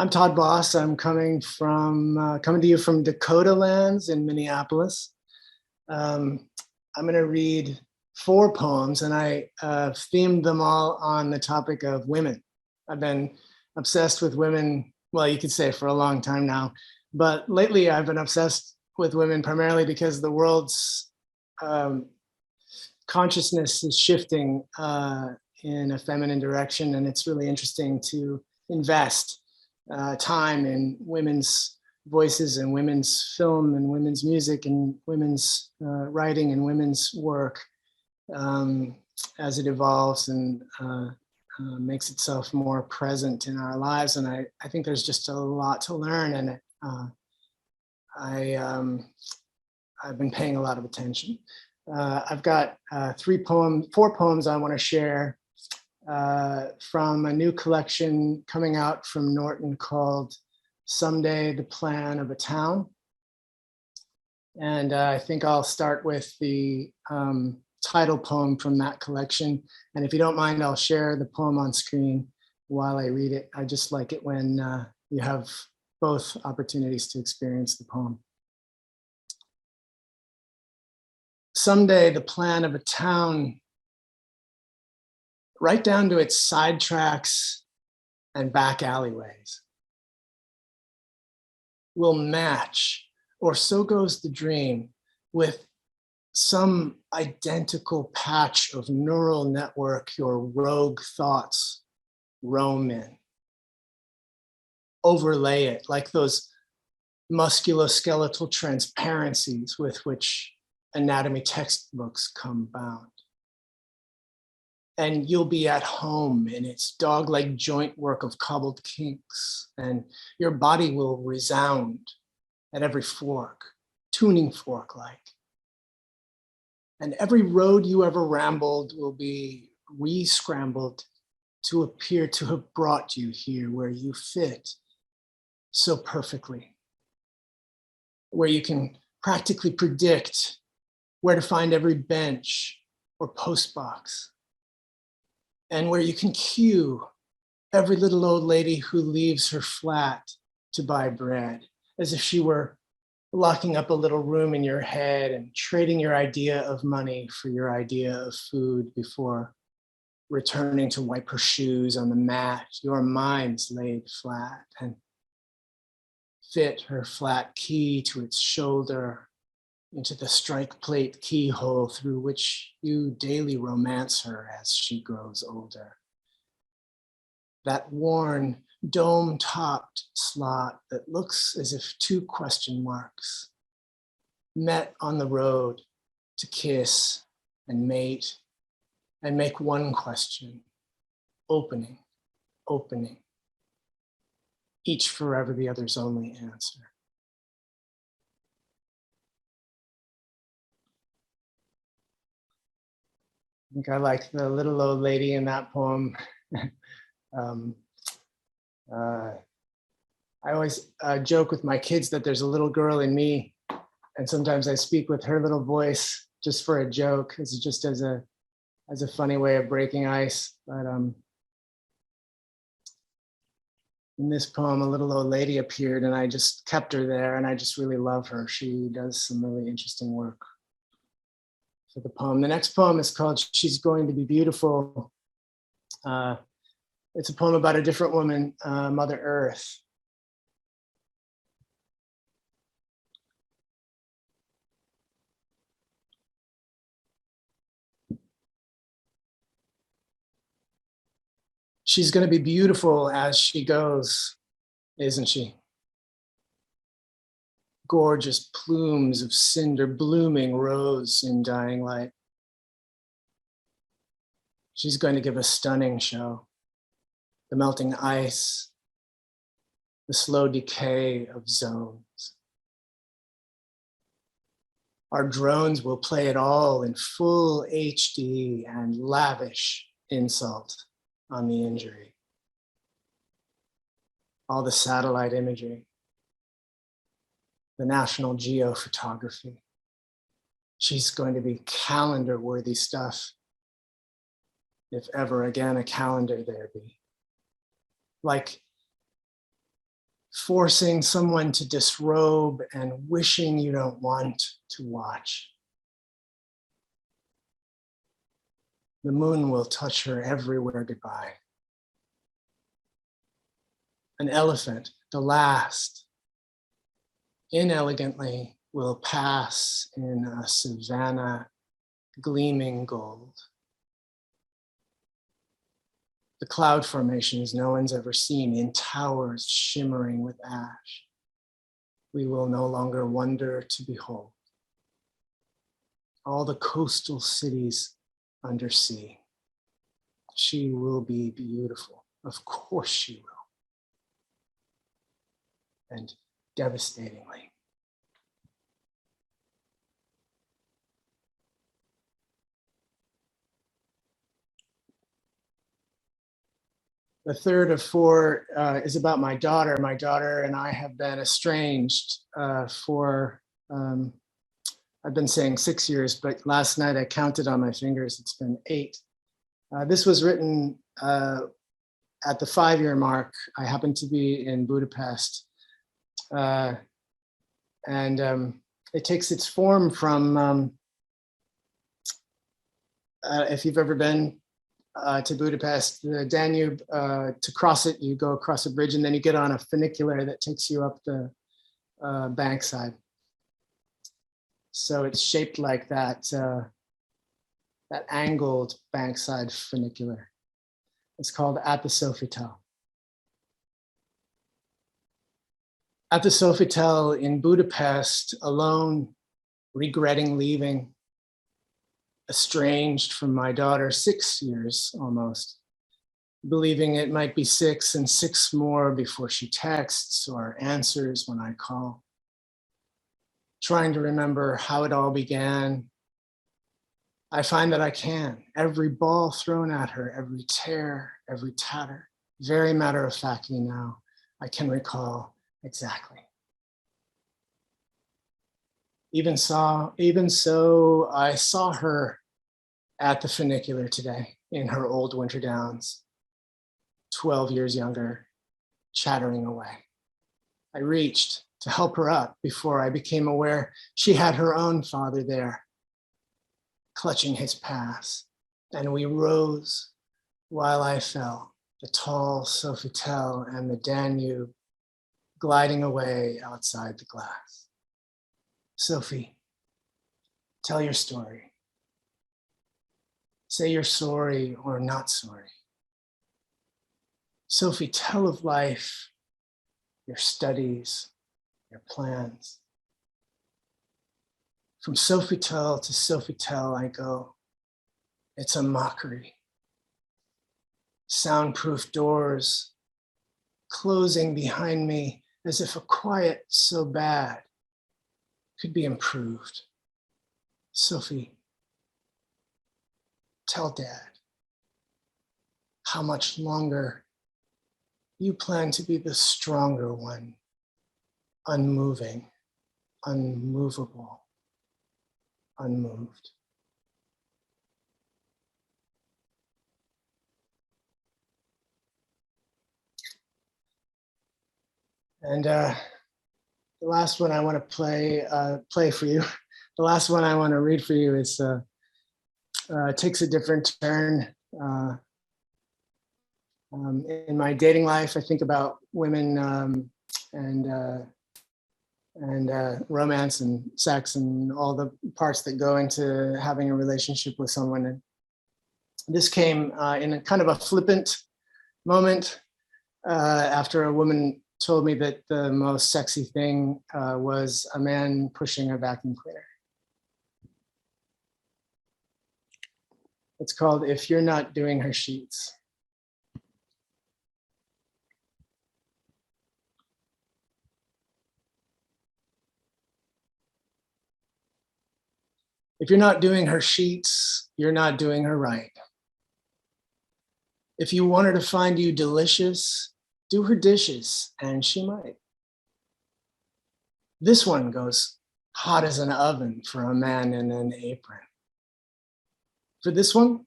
I'm Todd Boss. I'm coming to you from Dakota lands in Minneapolis. I'm going to read 4 poems, and I themed them all on the topic of women. I've been obsessed with women, well, you could say for a long time now, but lately I've been obsessed with women primarily because the world's consciousness is shifting in a feminine direction, and it's really interesting to invest time in women's voices and women's film and women's music and women's writing and women's work as it evolves and makes itself more present in our lives. And I think there's just a lot to learn, and I've been paying a lot of attention. I've got 4 poems I want to share from a new collection coming out from Norton called Someday the Plan of a Town. And I think I'll start with the title poem from that collection. And if you don't mind, I'll share the poem on screen while I read it. I just like it when you have both opportunities to experience the poem. Someday the plan of a town, right down to its side tracks and back alleyways, will match, or so goes the dream, with some identical patch of neural network your rogue thoughts roam in. Overlay it like those musculoskeletal transparencies with which anatomy textbooks come bound. And you'll be at home in its dog-like joint work of cobbled kinks, and your body will resound at every fork, tuning fork-like. And every road you ever rambled will be re-scrambled to appear to have brought you here where you fit so perfectly, where you can practically predict where to find every bench or post box, and where you can cue every little old lady who leaves her flat to buy bread, as if she were locking up a little room in your head and trading your idea of money for your idea of food before returning to wipe her shoes on the mat your mind's laid flat, and fit her flat key to its shoulder into the strike plate keyhole through which you daily romance her as she grows older. That worn, dome-topped slot that looks as if 2 question marks met on the road to kiss and mate and make one question, opening, opening, each forever the other's only answer. I think I like the little old lady in that poem. I always joke with my kids that there's a little girl in me, and sometimes I speak with her little voice just for a joke, just as a funny way of breaking ice. But in this poem, a little old lady appeared, and I just kept her there, and I just really love her. She does some really interesting work for the poem. The next poem is called She's Going to Be Beautiful. It's a poem about a different woman, Mother Earth. She's going to be beautiful as she goes, isn't she? Gorgeous plumes of cinder blooming rose in dying light. She's going to give a stunning show. The melting ice, the slow decay of zones. Our drones will play it all in full HD and lavish insult on the injury. All the satellite imagery, the National Geo photography. She's going to be calendar-worthy stuff, if ever again a calendar there be. Like forcing someone to disrobe and wishing you don't want to watch. The moon will touch her everywhere goodbye. An elephant, the last, inelegantly will pass in a savanna gleaming gold. The cloud formations no one's ever seen in towers shimmering with ash. We will no longer wonder to behold. All the coastal cities under sea. She will be beautiful. Of course she will. And devastatingly. The third of four is about my daughter. My daughter and I have been estranged for, I've been saying 6 years, but last night I counted on my fingers, it's been 8. This was written at the 5-year mark. I happened to be in Budapest. It takes its form from, if you've ever been to Budapest, the Danube, to cross it, you go across a bridge and then you get on a funicular that takes you up the bankside. So it's shaped like that, that angled bankside funicular. It's called At the Sofitel. At the Sofitel in Budapest, alone, regretting leaving, estranged from my daughter 6 years almost, believing it might be 6 and 6 more before she texts or answers when I call. Trying to remember how it all began. I find that I can. Every ball thrown at her, every tear, every tatter, very matter-of-factly now, I can recall exactly. Even so, I saw her at the funicular today in her old winter gowns, 12 years younger, chattering away. I reached to help her up before I became aware she had her own father there, clutching his pass, and we rose while I fell, the tall Sofitel and the Danube gliding away outside the glass. Sophie, tell your story. Say you're sorry or not sorry. Sophie, tell of life, your studies, your plans. From Sofitel to Sofitel I go. It's a mockery. Soundproof doors closing behind me as if a quiet so bad could be improved. Sophie, tell Dad how much longer you plan to be the stronger one, unmoving, unmovable, unmoved. And the last one I want to play for you. The last one I want to read for you is takes a different turn. In my dating life, I think about women and romance and sex and all the parts that go into having a relationship with someone. And this came in a kind of a flippant moment after a woman told me that the most sexy thing was a man pushing a vacuum cleaner. It's called If You're Not Doing Her Sheets. If you're not doing her sheets, you're not doing her right. If you want her to find you delicious, do her dishes, and she might. This one goes hot as an oven for a man in an apron. For this one,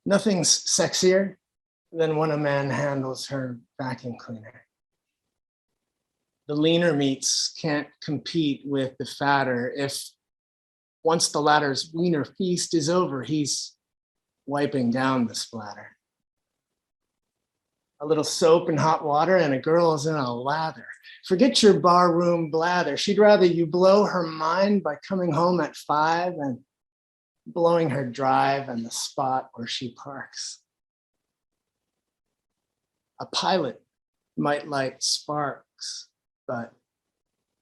nothing's sexier than when a man handles her vacuum cleaner. The leaner meats can't compete with the fatter. If once the latter's wiener feast is over, he's wiping down the splatter. A little soap and hot water and a girl's in a lather. Forget your barroom blather. She'd rather you blow her mind by coming home at 5 and blowing her drive and the spot where she parks. A pilot might light sparks, but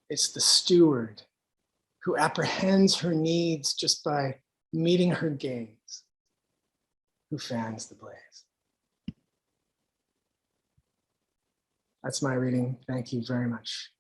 it's the steward who apprehends her needs just by meeting her gaze, who fans the blaze. That's my reading. Thank you very much.